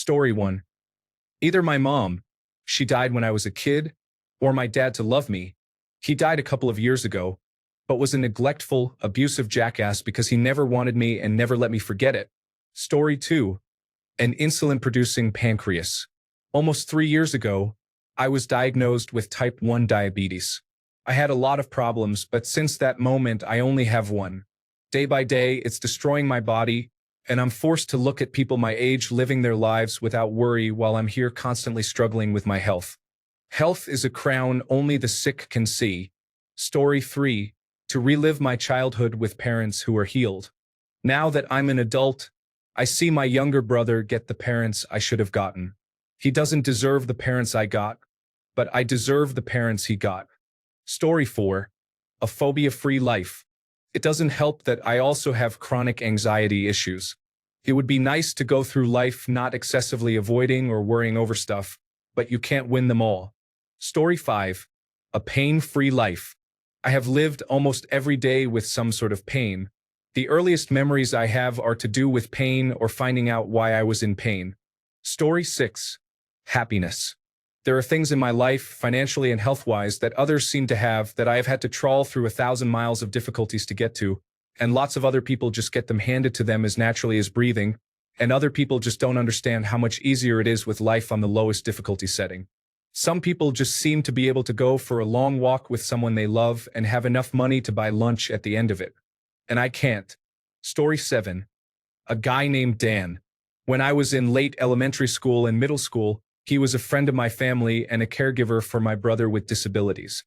Story 1. Either my mom, she died when I was a kid, or my dad to love me. He died a couple of years ago, but was a neglectful, abusive jackass because he never wanted me and never let me forget it. Story 2. An insulin-producing pancreas. Almost 3 years ago, I was diagnosed with type 1 diabetes. I had a lot of problems, but since that moment, I only have one. Day by day, it's destroying my body, and I'm forced to look at people my age living their lives without worry while I'm here constantly struggling with my health. Health is a crown only the sick can see. Story 3. To relive my childhood with parents who are healed. Now that I'm an adult, I see my younger brother get the parents I should have gotten. He doesn't deserve the parents I got, but I deserve the parents he got. Story 4. A phobia-free life. It doesn't help that I also have chronic anxiety issues. It would be nice to go through life not excessively avoiding or worrying over stuff, but you can't win them all. Story 5. A pain-free life. I have lived almost every day with some sort of pain. The earliest memories I have are to do with pain or finding out why I was in pain. Story 6. Happiness. There are things in my life, financially and health-wise, that others seem to have that I have had to trawl through 1,000 miles of difficulties to get to, and lots of other people just get them handed to them as naturally as breathing, and other people just don't understand how much easier it is with life on the lowest difficulty setting. Some people just seem to be able to go for a long walk with someone they love and have enough money to buy lunch at the end of it. And I can't. Story 7. A guy named Dan. When I was in late elementary school and middle school, he was a friend of my family and a caregiver for my brother with disabilities.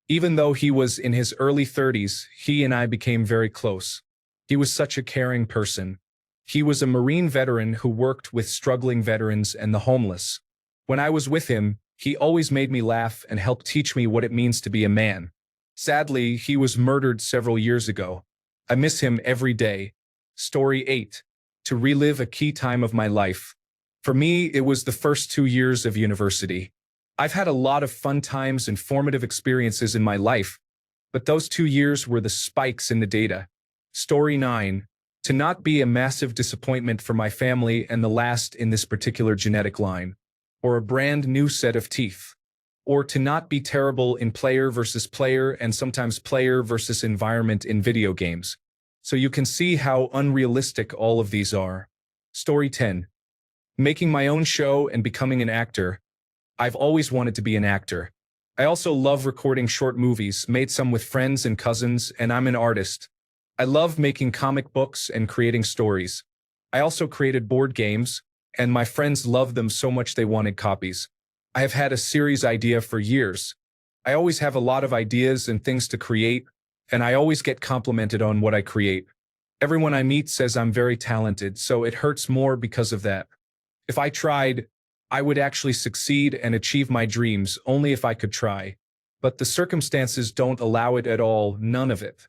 Even though he was in his early 30s, he and I became very close. He was such a caring person. He was a Marine veteran who worked with struggling veterans and the homeless. When I was with him, he always made me laugh and helped teach me what it means to be a man. Sadly, he was murdered several years ago. I miss him every day. Story 8. To relive a key time of my life. For me, it was the first 2 years of university. I've had a lot of fun times and formative experiences in my life, but those 2 years were the spikes in the data. Story 9. To not be a massive disappointment for my family and the last in this particular genetic line, or a brand new set of teeth, or to not be terrible in player versus player and sometimes player versus environment in video games. So you can see how unrealistic all of these are. Story 10. Making my own show and becoming an actor. I've always wanted to be an actor. I also love recording short movies, made some with friends and cousins, and I'm an artist. I love making comic books and creating stories. I also created board games, and my friends loved them so much they wanted copies. I have had a series idea for years. I always have a lot of ideas and things to create, and I always get complimented on what I create. Everyone I meet says I'm very talented, so it hurts more because of that. If I tried, I would actually succeed and achieve my dreams only if I could try. But the circumstances don't allow it at all, none of it.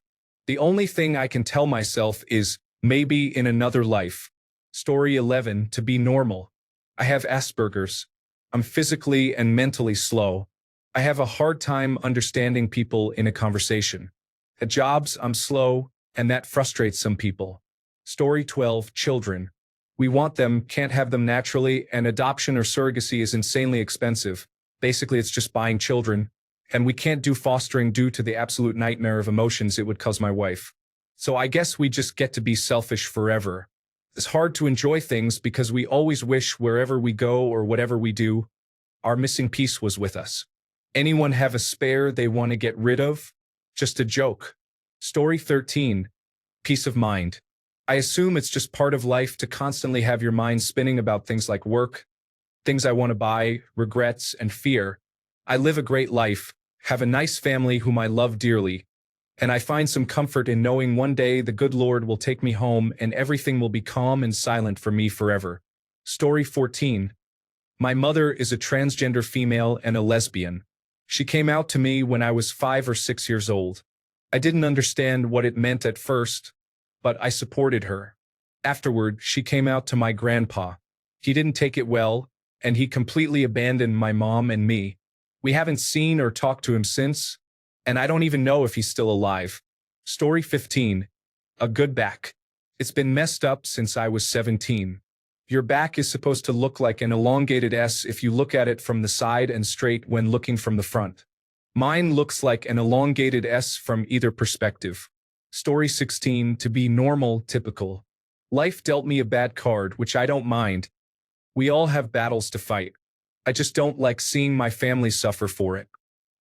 The only thing I can tell myself is, maybe in another life. Story 11. To be normal. I have Asperger's. I'm physically and mentally slow. I have a hard time understanding people in a conversation. At jobs, I'm slow, and that frustrates some people. Story 12. Children. We want them, can't have them naturally, and adoption or surrogacy is insanely expensive. Basically, it's just buying children. And we can't do fostering due to the absolute nightmare of emotions it would cause my wife. So I guess we just get to be selfish forever. It's hard to enjoy things because we always wish wherever we go or whatever we do, our missing piece was with us. Anyone have a spare they want to get rid of? Just a joke. Story 13. Peace of mind. I assume it's just part of life to constantly have your mind spinning about things like work, things I want to buy, regrets, and fear. I live a great life, have a nice family whom I love dearly, and I find some comfort in knowing one day the good Lord will take me home and everything will be calm and silent for me forever. Story 14. My mother is a transgender female and a lesbian. She came out to me when I was 5 or 6 years old. I didn't understand what it meant at first, but I supported her. Afterward, she came out to my grandpa. He didn't take it well, and he completely abandoned my mom and me. We haven't seen or talked to him since, and I don't even know if he's still alive. Story 15. A good back. It's been messed up since I was 17. Your back is supposed to look like an elongated S if you look at it from the side and straight when looking from the front. Mine looks like an elongated S from either perspective. Story 16, to be normal, typical. Life dealt me a bad card, which I don't mind. We all have battles to fight. I just don't like seeing my family suffer for it.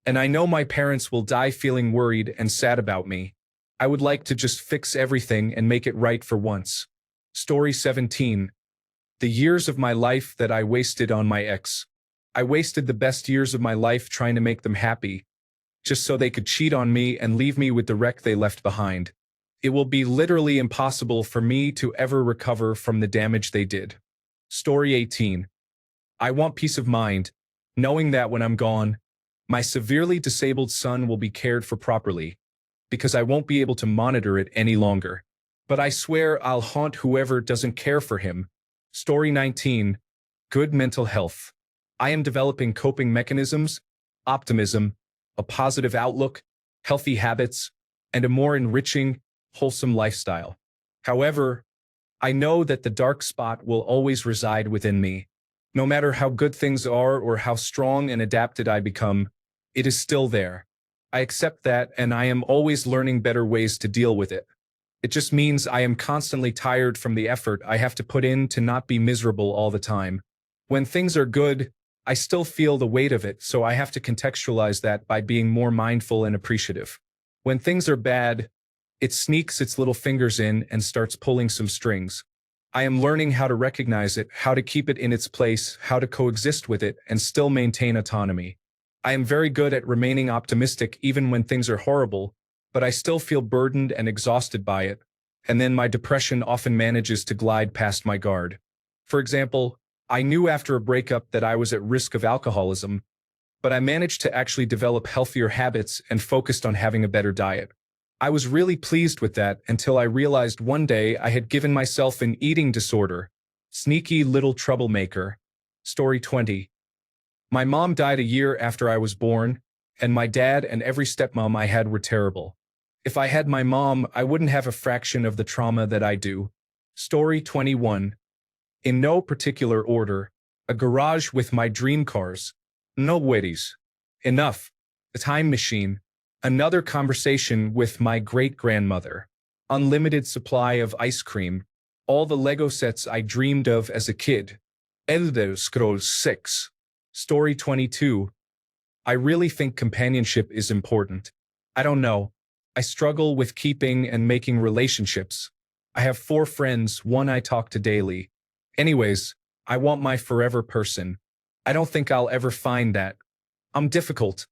And I know my parents will die feeling worried and sad about me. I would like to just fix everything and make it right for once. Story 17. The years of my life that I wasted on my ex. I wasted the best years of my life trying to make them happy, just so they could cheat on me and leave me with the wreck they left behind. It will be literally impossible for me to ever recover from the damage they did. Story 18. I want peace of mind, knowing that when I'm gone, my severely disabled son will be cared for properly, because I won't be able to monitor it any longer. But I swear I'll haunt whoever doesn't care for him. Story 19. Good mental health. I am developing coping mechanisms, optimism, a positive outlook, healthy habits, and a more enriching, wholesome lifestyle. However, I know that the dark spot will always reside within me. No matter how good things are or how strong and adapted I become, it is still there. I accept that, and I am always learning better ways to deal with it. It just means I am constantly tired from the effort I have to put in to not be miserable all the time. When things are good, I still feel the weight of it, so I have to contextualize that by being more mindful and appreciative. When things are bad, it sneaks its little fingers in and starts pulling some strings. I am learning how to recognize it, how to keep it in its place, how to coexist with it, and still maintain autonomy. I am very good at remaining optimistic even when things are horrible, but I still feel burdened and exhausted by it, and then my depression often manages to glide past my guard. For example, I knew after a breakup that I was at risk of alcoholism, but I managed to actually develop healthier habits and focused on having a better diet. I was really pleased with that until I realized one day I had given myself an eating disorder. Sneaky little troublemaker. Story 20. My mom died a year after I was born, and my dad and every stepmom I had were terrible. If I had my mom, I wouldn't have a fraction of the trauma that I do. Story 21. In no particular order, a garage with my dream cars. No worries. Enough. A time machine. Another conversation with my great-grandmother. Unlimited supply of ice cream. All the Lego sets I dreamed of as a kid. Elder Scrolls 6. Story 22. I really think companionship is important. I don't know. I struggle with keeping and making relationships. I have 4 friends, one I talk to daily. Anyways, I want my forever person. I don't think I'll ever find that. I'm difficult.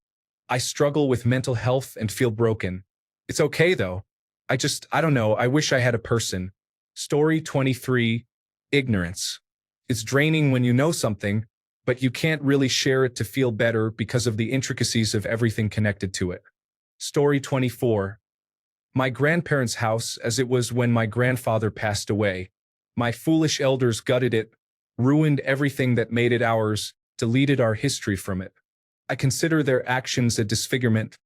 I struggle with mental health and feel broken. It's okay though. I don't know, I wish I had a person. Story 23. Ignorance. It's draining when you know something, but you can't really share it to feel better because of the intricacies of everything connected to it. Story 24. My grandparents' house as it was when my grandfather passed away. My foolish elders gutted it, ruined everything that made it ours, deleted our history from it. I consider their actions a disfigurement,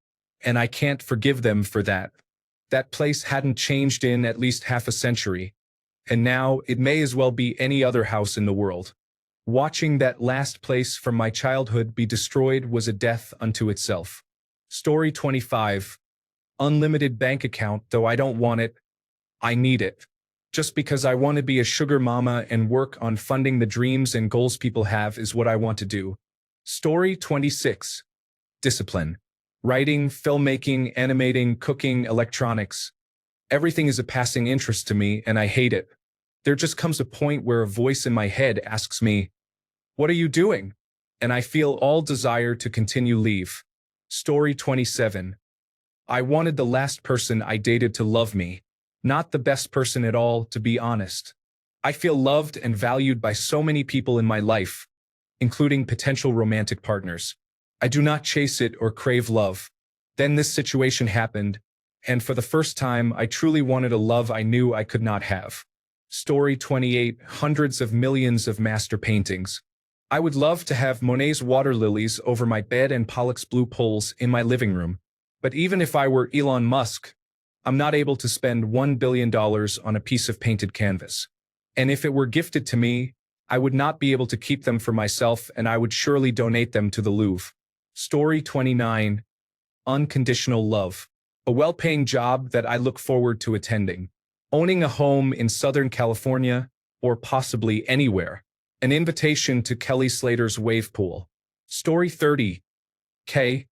and I can't forgive them for that. That place hadn't changed in at least half a century, and now it may as well be any other house in the world. Watching that last place from my childhood be destroyed was a death unto itself. Story 25. Unlimited bank account, though I don't want it. I need it. Just because I want to be a sugar mama and work on funding the dreams and goals people have is what I want to do. Story 26. Discipline. Writing, filmmaking, animating, cooking, electronics. Everything is a passing interest to me, and I hate it. There just comes a point where a voice in my head asks me, "What are you doing?" And I feel all desire to continue leave. Story 27. I wanted the last person I dated to love me. Not the best person at all, to be honest. I feel loved and valued by so many people in my life, including potential romantic partners. I do not chase it or crave love. Then this situation happened, and for the first time, I truly wanted a love I knew I could not have. Story 28. Hundreds of millions of master paintings. I would love to have Monet's water lilies over my bed and Pollock's blue poles in my living room. But even if I were Elon Musk, I'm not able to spend $1 billion on a piece of painted canvas. And if it were gifted to me, I would not be able to keep them for myself and I would surely donate them to the Louvre. Story 29. Unconditional love. A well-paying job that I look forward to attending. Owning a home in Southern California, or possibly anywhere. An invitation to Kelly Slater's wave pool. Story 30. I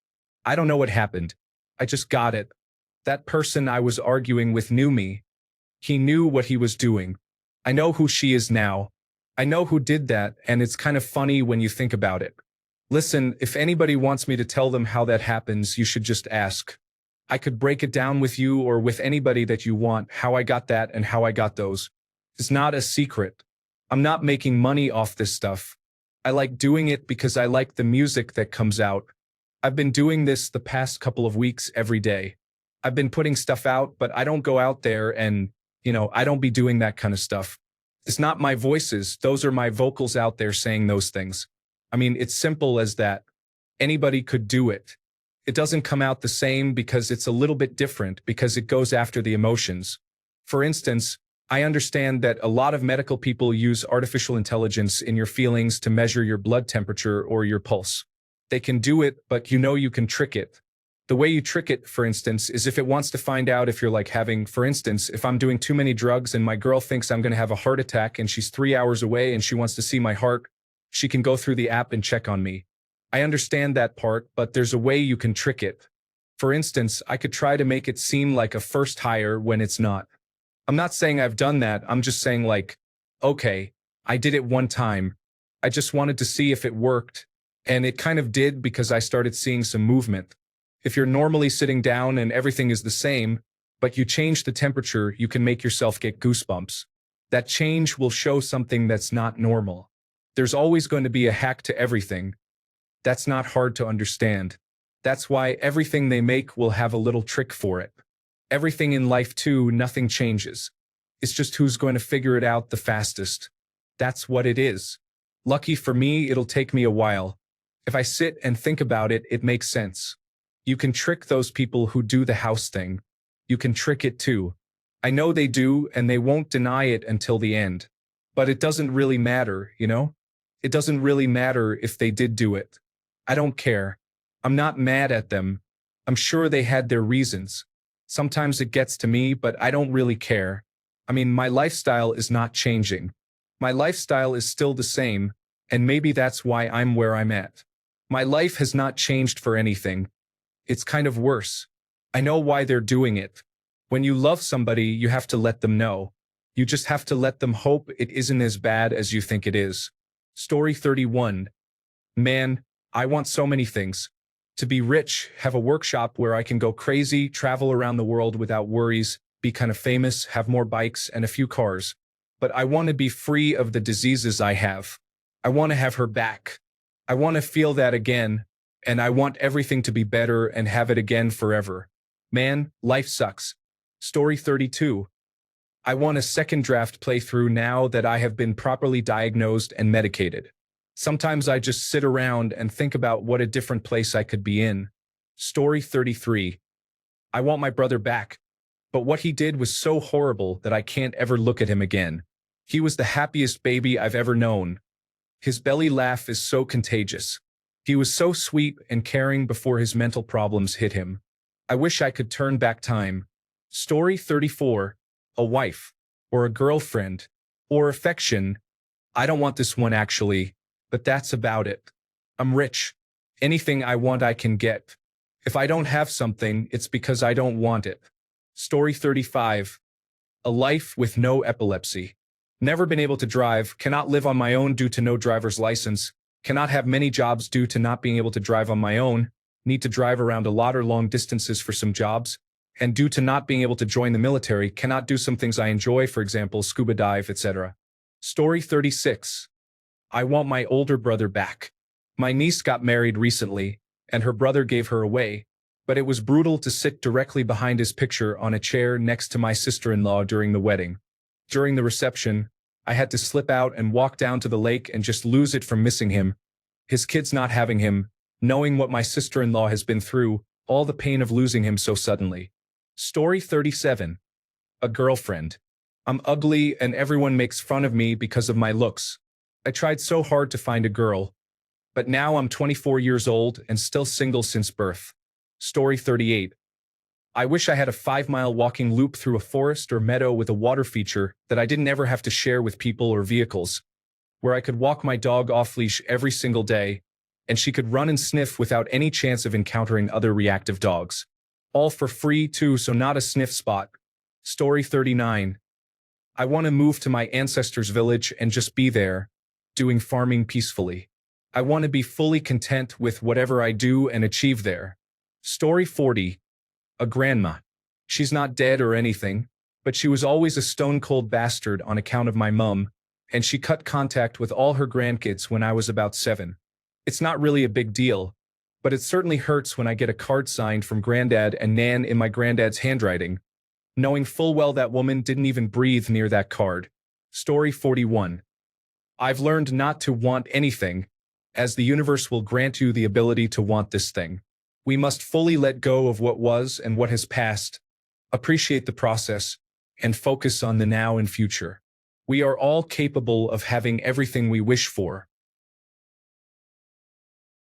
don't know what happened. I just got it. That person I was arguing with knew me. He knew what he was doing. I know who she is now. I know who did that, and it's kind of funny when you think about it. Listen, if anybody wants me to tell them how that happens, you should just ask. I could break it down with you or with anybody that you want, how I got that and how I got those. It's not a secret. I'm not making money off this stuff. I like doing it because I like the music that comes out. I've been doing this the past couple of weeks every day. I've been putting stuff out, but I don't go out there and, I don't be doing that kind of stuff. It's not my voices. Those are my vocals out there saying those things. I mean, it's simple as that. Anybody could do it. It doesn't come out the same because it's a little bit different because it goes after the emotions. For instance, I understand that a lot of medical people use artificial intelligence in your feelings to measure your blood temperature or your pulse. They can do it, but you can trick it. The way you trick it, for instance, is if it wants to find out if you're for instance, if I'm doing too many drugs and my girl thinks I'm going to have a heart attack and she's 3 hours away and she wants to see my heart, she can go through the app and check on me. I understand that part, but there's a way you can trick it. For instance, I could try to make it seem like a first hire when it's not. I'm not saying I've done that, I'm just saying okay, I did it one time. I just wanted to see if it worked, and it kind of did because I started seeing some movement. If you're normally sitting down and everything is the same, but you change the temperature, you can make yourself get goosebumps. That change will show something that's not normal. There's always going to be a hack to everything. That's not hard to understand. That's why everything they make will have a little trick for it. Everything in life too, nothing changes. It's just who's going to figure it out the fastest. That's what it is. Lucky for me, it'll take me a while. If I sit and think about it, it makes sense. You can trick those people who do the house thing. You can trick it too. I know they do, and they won't deny it until the end. But it doesn't really matter, It doesn't really matter if they did do it. I don't care. I'm not mad at them. I'm sure they had their reasons. Sometimes it gets to me, but I don't really care. I mean, my lifestyle is not changing. My lifestyle is still the same, and maybe that's why I'm where I'm at. My life has not changed for anything. It's kind of worse. I know why they're doing it. When you love somebody, you have to let them know. You just have to let them hope it isn't as bad as you think it is. Story 31. Man, I want so many things. To be rich, have a workshop where I can go crazy, travel around the world without worries, be kind of famous, have more bikes and a few cars. But I want to be free of the diseases I have. I want to have her back. I want to feel that again, and I want everything to be better and have it again forever. Man, life sucks. Story 32. I want a second draft playthrough now that I have been properly diagnosed and medicated. Sometimes I just sit around and think about what a different place I could be in. Story 33. I want my brother back. But what he did was so horrible that I can't ever look at him again. He was the happiest baby I've ever known. His belly laugh is so contagious. He was so sweet and caring before his mental problems hit him. I wish I could turn back time. Story 34. A wife. Or a girlfriend. Or affection. I don't want this one actually, but that's about it. I'm rich. Anything I want I can get. If I don't have something, it's because I don't want it. Story 35. A life with no epilepsy. Never been able to drive, cannot live on my own due to no driver's license, cannot have many jobs due to not being able to drive on my own, need to drive around a lot or long distances for some jobs, and due to not being able to join the military, cannot do some things I enjoy, for example, scuba dive, etc. Story 36. I want my older brother back. My niece got married recently, and her brother gave her away, but it was brutal to sit directly behind his picture on a chair next to my sister-in-law during the wedding. During the reception, I had to slip out and walk down to the lake and just lose it from missing him, his kids not having him, knowing what my sister-in-law has been through, all the pain of losing him so suddenly. Story 37. A girlfriend. I'm ugly and everyone makes fun of me because of my looks. I tried so hard to find a girl, but now I'm 24 years old and still single since birth. Story 38. I wish I had a 5-mile walking loop through a forest or meadow with a water feature that I didn't ever have to share with people or vehicles, where I could walk my dog off-leash every single day, and she could run and sniff without any chance of encountering other reactive dogs. All for free, too, so not a sniff spot. Story 39. I want to move to my ancestors' village and just be there, doing farming peacefully. I want to be fully content with whatever I do and achieve there. Story 40. A grandma. She's not dead or anything, but she was always a stone-cold bastard on account of my mum, and she cut contact with all her grandkids when I was about 7. It's not really a big deal, but it certainly hurts when I get a card signed from Granddad and Nan in my granddad's handwriting, knowing full well that woman didn't even breathe near that card. Story 41. I've learned not to want anything, as the universe will grant you the ability to want this thing. We must fully let go of what was and what has passed, appreciate the process, and focus on the now and future. We are all capable of having everything we wish for.